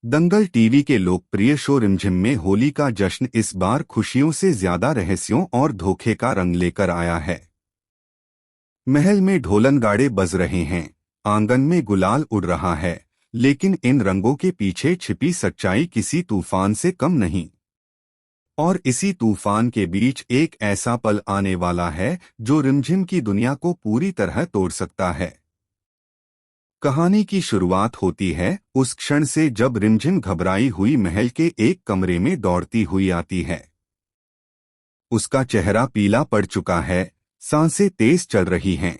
दंगल TV के लोकप्रिय show रिमझिम में होली का जश्न इस बार खुशियों से ज्यादा रहस्यों और धोखे का रंग लेकर आया है। महल में ढोलन गाड़े बज रहे हैं, आंगन में गुलाल उड़ रहा है, लेकिन इन रंगों के पीछे छिपी सच्चाई किसी तूफान से कम नहीं। और इसी तूफान के बीच एक ऐसा पल आने वाला है जो रिमझिम की दुनिया को पूरी तरह तोड़ सकता है। कहानी की शुरुआत होती है उस क्षण से जब रिमझिम घबराई हुई महल के एक कमरे में दौड़ती हुई आती है। उसका चेहरा पीला पड़ चुका है, सांसें तेज चल रही हैं।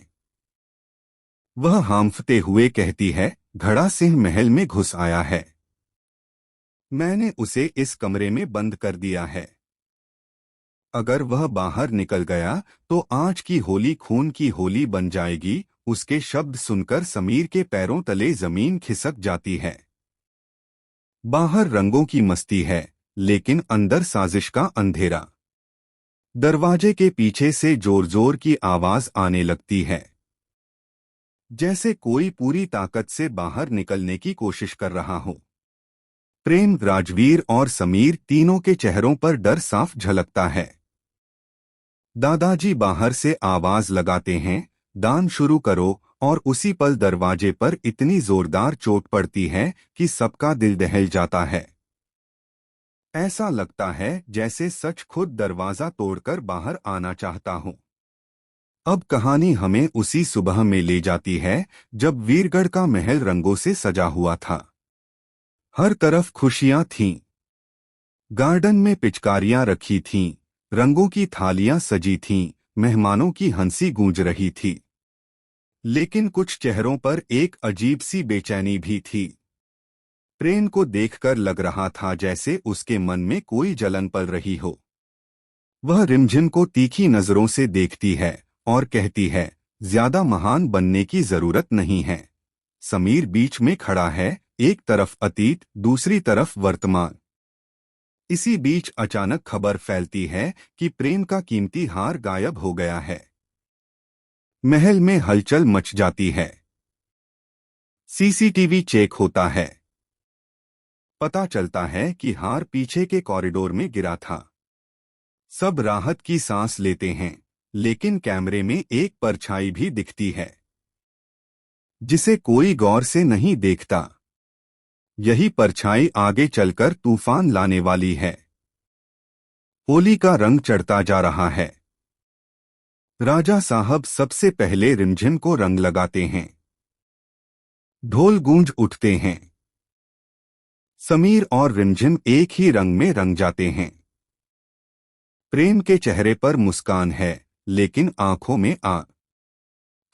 वह हांफते हुए कहती है, घड़ा सिंह महल में घुस आया है। मैंने उसे इस कमरे में बंद कर दिया है। अगर वह बाहर निकल गया तो आज की होली खून की होली बन जाएगी। उसके शब्द सुनकर समीर के पैरों तले जमीन खिसक जाती है। बाहर रंगों की मस्ती है, लेकिन अंदर साजिश का अंधेरा। दरवाजे के पीछे से जोर जोर की आवाज आने लगती है, जैसे कोई पूरी ताकत से बाहर निकलने की कोशिश कर रहा हो। प्रेम, राजवीर और समीर तीनों के चेहरों पर डर साफ झलकता है। दादाजी बाहर से आवाज लगाते हैं, दान शुरू करो, और उसी पल दरवाजे पर इतनी जोरदार चोट पड़ती है कि सबका दिल दहल जाता है। ऐसा लगता है जैसे सच खुद दरवाजा तोड़कर बाहर आना चाहता हो। अब कहानी हमें उसी सुबह में ले जाती है जब वीरगढ़ का महल रंगों से सजा हुआ था। हर तरफ खुशियां थीं। गार्डन में पिचकारियां रखी थीं, रंगों की थालियां सजी थीं, मेहमानों की हंसी गूंज रही थी। लेकिन कुछ चेहरों पर एक अजीब सी बेचैनी भी थी। प्रेम को देखकर लग रहा था जैसे उसके मन में कोई जलन पल रही हो। वह रिमझिम को तीखी नजरों से देखती है और कहती है, ज्यादा महान बनने की जरूरत नहीं है। समीर बीच में खड़ा है, एक तरफ अतीत, दूसरी तरफ वर्तमान। इसी बीच अचानक खबर फैलती है कि प्रेम का कीमती हार गायब हो गया है। महल में हलचल मच जाती है। सीसीटीवी चेक होता है। पता चलता है कि हार पीछे के कॉरिडोर में गिरा था। सब राहत की सांस लेते हैं, लेकिन कैमरे में एक परछाई भी दिखती है, जिसे कोई गौर से नहीं देखता। यही परछाई आगे चलकर तूफान लाने वाली है। होली का रंग चढ़ता जा रहा है। राजा साहब सबसे पहले रिमझिम को रंग लगाते हैं। ढोल गूंज उठते हैं। समीर और रिमझिम एक ही रंग में रंग जाते हैं। प्रेम के चेहरे पर मुस्कान है, लेकिन आंखों में आग।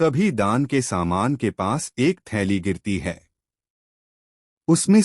तभी दान के सामान के पास एक थैली गिरती है। उसमें